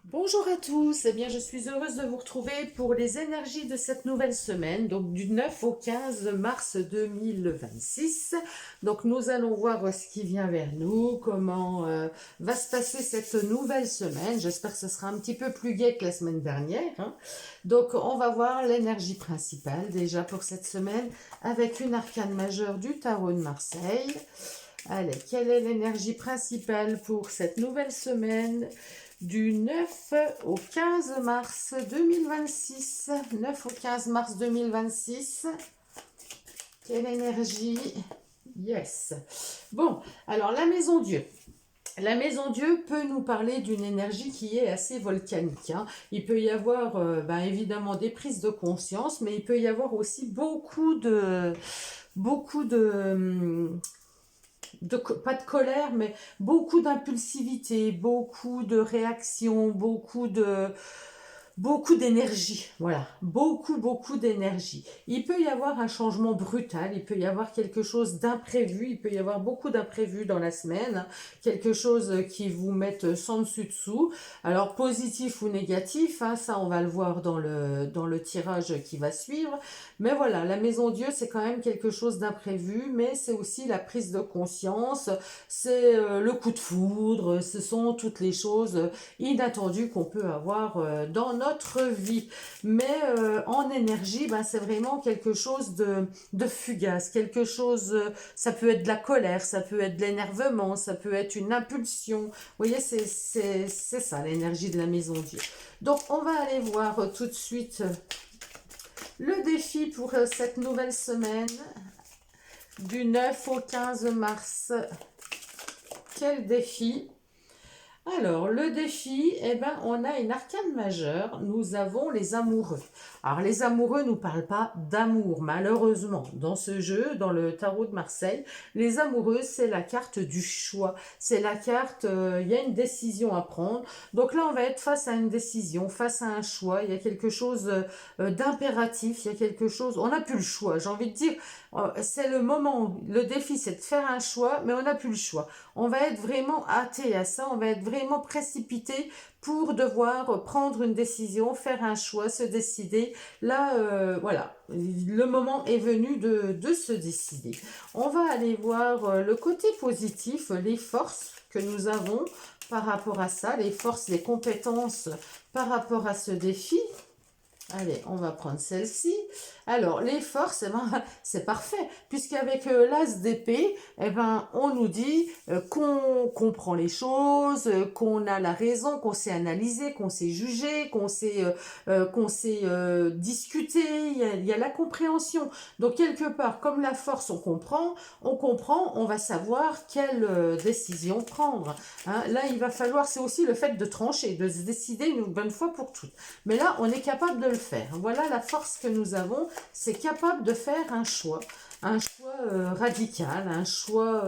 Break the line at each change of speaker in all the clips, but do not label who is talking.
Bonjour à tous, eh bien je suis heureuse de vous retrouver pour les énergies de cette nouvelle semaine, donc du 9 au 15 mars 2026. Donc nous allons voir ce qui vient vers nous, comment va se passer cette nouvelle semaine. J'espère que ce sera un petit peu plus gai que la semaine dernière, hein. Donc on va voir l'énergie principale déjà pour cette semaine avec une arcane majeure du tarot de Marseille. Allez, quelle est l'énergie principale pour cette nouvelle semaine du 9 au 15 mars 2026? 9 au 15 mars 2026. Quelle énergie? Yes. Bon, alors la maison Dieu. La maison Dieu peut nous parler d'une énergie qui est assez volcanique, hein. Il peut y avoir évidemment des prises de conscience, mais il peut y avoir aussi beaucoup pas de colère, mais beaucoup d'impulsivité, beaucoup de réactions, beaucoup d'énergie, voilà, beaucoup d'énergie. Il peut y avoir un changement brutal, il peut y avoir quelque chose d'imprévu, il peut y avoir beaucoup d'imprévus dans la semaine, quelque chose qui vous mette sans dessus dessous. Alors positif ou négatif, hein, ça on va le voir dans le tirage qui va suivre. Mais voilà, la maison Dieu c'est quand même quelque chose d'imprévu, mais c'est aussi la prise de conscience, c'est le coup de foudre, ce sont toutes les choses inattendues qu'on peut avoir dans notre vie. Mais en énergie, ben, c'est vraiment quelque chose de fugace, quelque chose, ça peut être de la colère, ça peut être de l'énervement, ça peut être une impulsion. Vous voyez, c'est ça l'énergie de la maison Dieu. Donc on va aller voir tout de suite le défi pour cette nouvelle semaine du 9 au 15 mars. Quel défi? Alors, le défi, eh ben, on a une arcane majeure, nous avons les amoureux. Alors, les amoureux ne nous parlent pas d'amour, malheureusement. Dans ce jeu, dans le tarot de Marseille, les amoureux, c'est la carte du choix. C'est la carte, il y a une décision à prendre. Donc là, on va être face à une décision, face à un choix. Il y a quelque chose d'impératif, il y a quelque chose... On n'a plus le choix, j'ai envie de dire. C'est le moment, le défi, c'est de faire un choix, mais on n'a plus le choix. On va être vraiment hâté à ça, on va être vraiment précipité pour devoir prendre une décision, faire un choix, se décider. Là, voilà, le moment est venu de se décider. On va aller voir le côté positif, les forces que nous avons par rapport à ça, les forces, les compétences par rapport à ce défi. Allez, on va prendre celle-ci. Alors, les forces, eh ben, c'est parfait, puisqu'avec l'as d'épée, eh ben, on nous dit qu'on comprend les choses, qu'on a la raison, qu'on sait analyser, qu'on sait juger, qu'on sait discuter, il y a la compréhension. Donc, quelque part, comme la force, on comprend, on va savoir quelle décision prendre, hein. Là, il va falloir, c'est aussi le fait de trancher, de se décider une bonne fois pour toutes. Mais là, on est capable de le faire. Voilà la force que nous avons, c'est capable de faire un choix radical, un choix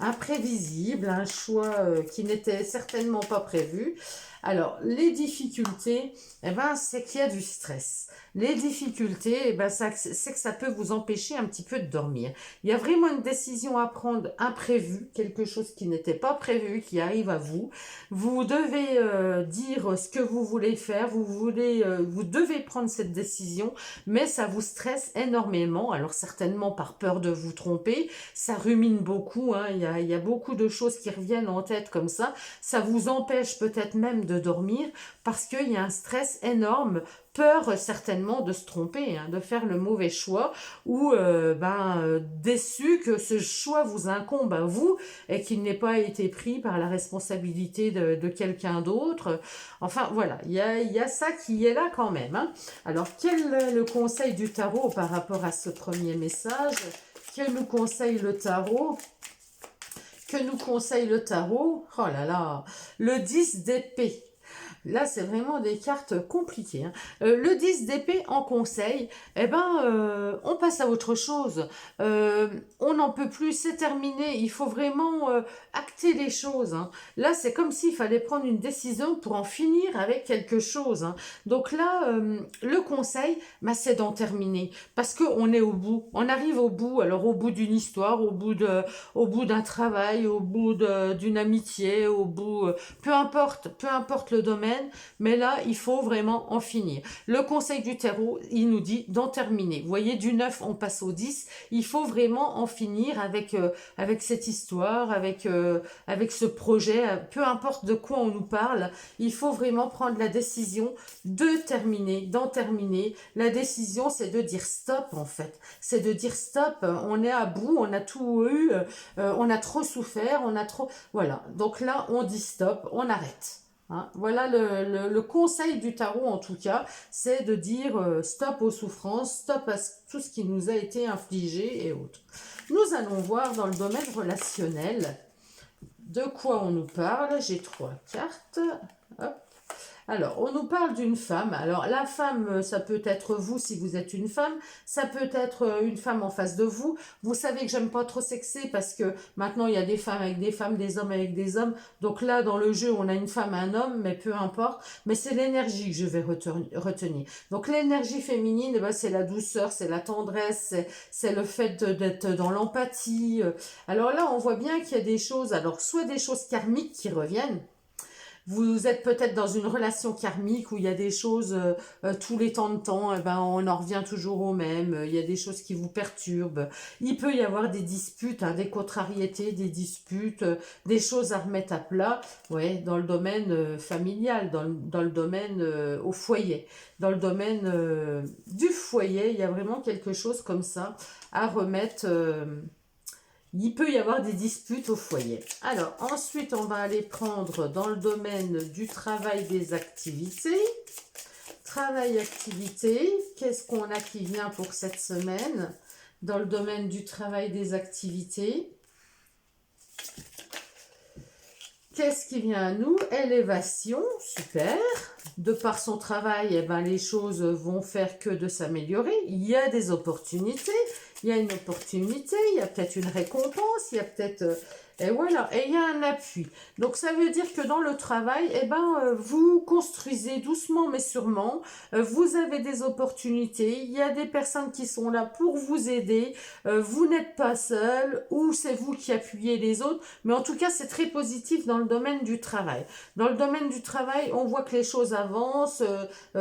imprévisible, un choix qui n'était certainement pas prévu. Alors, les difficultés, eh ben, c'est qu'il y a du stress. Les difficultés, eh ben, c'est que ça peut vous empêcher un petit peu de dormir. Il y a vraiment une décision à prendre imprévue, quelque chose qui n'était pas prévu, qui arrive à vous. Vous devez dire ce que vous voulez faire, vous devez prendre cette décision, mais ça vous stresse énormément. Alors certainement par peur de vous tromper, ça rumine beaucoup, hein. Il y a beaucoup de choses qui reviennent en tête comme ça. Ça vous empêche peut-être même de dormir parce qu'il y a un stress énorme, peur certainement de se tromper, hein, de faire le mauvais choix ou déçu que ce choix vous incombe à vous et qu'il n'ait pas été pris par la responsabilité de quelqu'un d'autre. Enfin voilà, il y a ça qui est là quand même, hein. Alors quel est le conseil du tarot par rapport à ce premier message? Que nous conseille le tarot? Que nous conseille le tarot? Oh là là, le 10 d'épée. Là, c'est vraiment des cartes compliquées, hein. Le 10 d'épée en conseil, eh ben, on passe à autre chose. On n'en peut plus, c'est terminé. Il faut vraiment acter les choses, hein. Là, c'est comme s'il fallait prendre une décision pour en finir avec quelque chose, hein. Donc là, le conseil, bah, c'est d'en terminer. Parce qu'on est au bout. On arrive au bout. Alors, au bout d'une histoire, au bout d'un travail, au bout d'une amitié, peu importe le domaine. semaine, mais là, il faut vraiment en finir. Le conseil du tarot, il nous dit d'en terminer. Vous voyez, du 9, on passe au 10. Il faut vraiment en finir avec cette histoire, avec ce projet, peu importe de quoi on nous parle, il faut vraiment prendre la décision de terminer, d'en terminer. La décision, c'est de dire stop, en fait. C'est de dire stop, on est à bout, on a tout eu, on a trop souffert, on a trop... Voilà, donc là, on dit stop, on arrête. Hein, voilà le conseil du tarot en tout cas, c'est de dire stop aux souffrances, stop à tout ce qui nous a été infligé et autres. Nous allons voir dans le domaine relationnel de quoi on nous parle. J'ai 3 cartes. Hop. Alors, on nous parle d'une femme. Alors, la femme, ça peut être vous si vous êtes une femme. Ça peut être une femme en face de vous. Vous savez que j'aime pas trop sexer parce que maintenant, il y a des femmes avec des femmes, des hommes avec des hommes. Donc là, dans le jeu, on a une femme, un homme, mais peu importe. Mais c'est l'énergie que je vais retenir. Donc, l'énergie féminine, eh ben, c'est la douceur, c'est la tendresse, c'est le fait d'être dans l'empathie. Alors là, on voit bien qu'il y a des choses, alors soit des choses karmiques qui reviennent. Vous êtes peut-être dans une relation karmique où il y a des choses, tous les temps de temps, eh ben, on en revient toujours au même, il y a des choses qui vous perturbent. Il peut y avoir des disputes, hein, des contrariétés, des disputes, des choses à remettre à plat, ouais, dans le domaine familial, dans le domaine au foyer. Dans le domaine du foyer, il y a vraiment quelque chose comme ça à remettre... il peut y avoir des disputes au foyer. Alors, ensuite, on va aller prendre dans le domaine du travail des activités. Travail, activité, qu'est-ce qu'on a qui vient pour cette semaine dans le domaine du travail des activités? Qu'est-ce qui vient à nous? Élévation, super. De par son travail, eh ben, les choses vont faire que de s'améliorer. Il y a des opportunités. Il y a une opportunité, il y a peut-être une récompense, il y a peut-être... et voilà, et il y a un appui. Donc, ça veut dire que dans le travail, eh ben, vous construisez doucement mais sûrement. Vous avez des opportunités. Il y a des personnes qui sont là pour vous aider. Vous n'êtes pas seul ou c'est vous qui appuyez les autres. Mais en tout cas, c'est très positif dans le domaine du travail. Dans le domaine du travail, on voit que les choses avancent.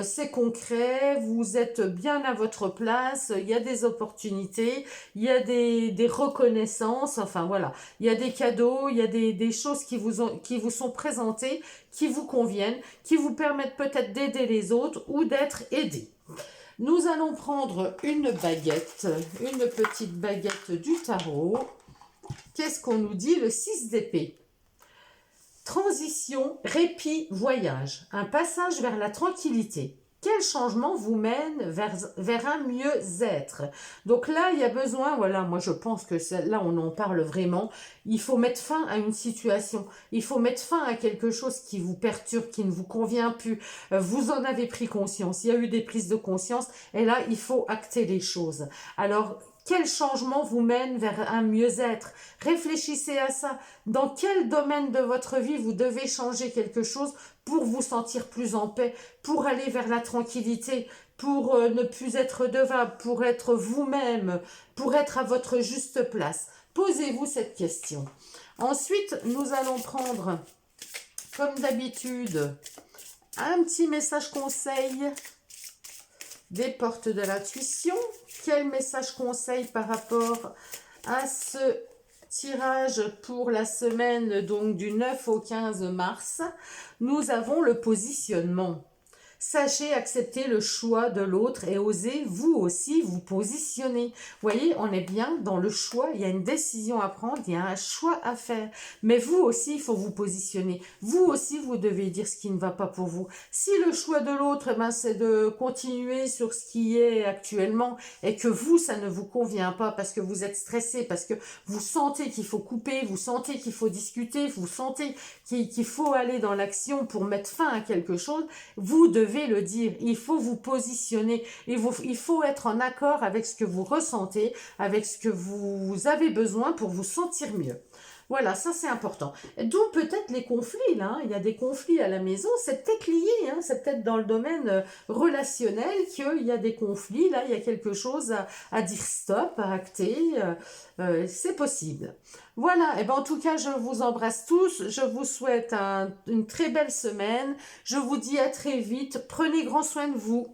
C'est concret. Vous êtes bien à votre place. Il y a des opportunités. Il y a des reconnaissances. Enfin, voilà. Il y a des cadeaux, il y a des choses qui vous sont présentées, qui vous conviennent, qui vous permettent peut-être d'aider les autres ou d'être aidés. Nous allons prendre une baguette, une petite baguette du tarot. Qu'est-ce qu'on nous dit? Le 6 d'épée. Transition, répit, voyage. Un passage vers la tranquillité. Quel changement vous mène vers un mieux-être? Donc là, il y a besoin, voilà, moi je pense que là on en parle vraiment, il faut mettre fin à une situation, il faut mettre fin à quelque chose qui vous perturbe, qui ne vous convient plus. Vous en avez pris conscience, il y a eu des prises de conscience, et là il faut acter les choses. Alors, quel changement vous mène vers un mieux-être? Réfléchissez à ça. Dans quel domaine de votre vie vous devez changer quelque chose pour vous sentir plus en paix, pour aller vers la tranquillité, pour ne plus être devant, pour être vous-même, pour être à votre juste place? Posez-vous cette question. Ensuite, nous allons prendre, comme d'habitude, un petit message conseil des portes de l'intuition. Quel message conseil par rapport à ce tirage pour la semaine donc du 9 au 15 mars? Nous avons le positionnement. Sachez accepter le choix de l'autre et osez vous aussi vous positionner. Vous voyez, on est bien dans le choix, il y a une décision à prendre, il y a un choix à faire. Mais vous aussi, il faut vous positionner. Vous aussi, vous devez dire ce qui ne va pas pour vous. Si le choix de l'autre, eh ben, c'est de continuer sur ce qui est actuellement et que vous, ça ne vous convient pas parce que vous êtes stressé, parce que vous sentez qu'il faut couper, vous sentez qu'il faut discuter, vous sentez qu'il faut aller dans l'action pour mettre fin à quelque chose, vous devez le dire, il faut vous positionner, il faut être en accord avec ce que vous ressentez, avec ce que vous avez besoin pour vous sentir mieux. Voilà, ça c'est important. D'où peut-être les conflits, là, hein. Il y a des conflits à la maison, c'est peut-être lié, hein, c'est peut-être dans le domaine relationnel qu'il y a des conflits, là, il y a quelque chose à dire stop, à acter, c'est possible. Voilà, et ben en tout cas, je vous embrasse tous, je vous souhaite une très belle semaine, je vous dis à très vite, prenez grand soin de vous.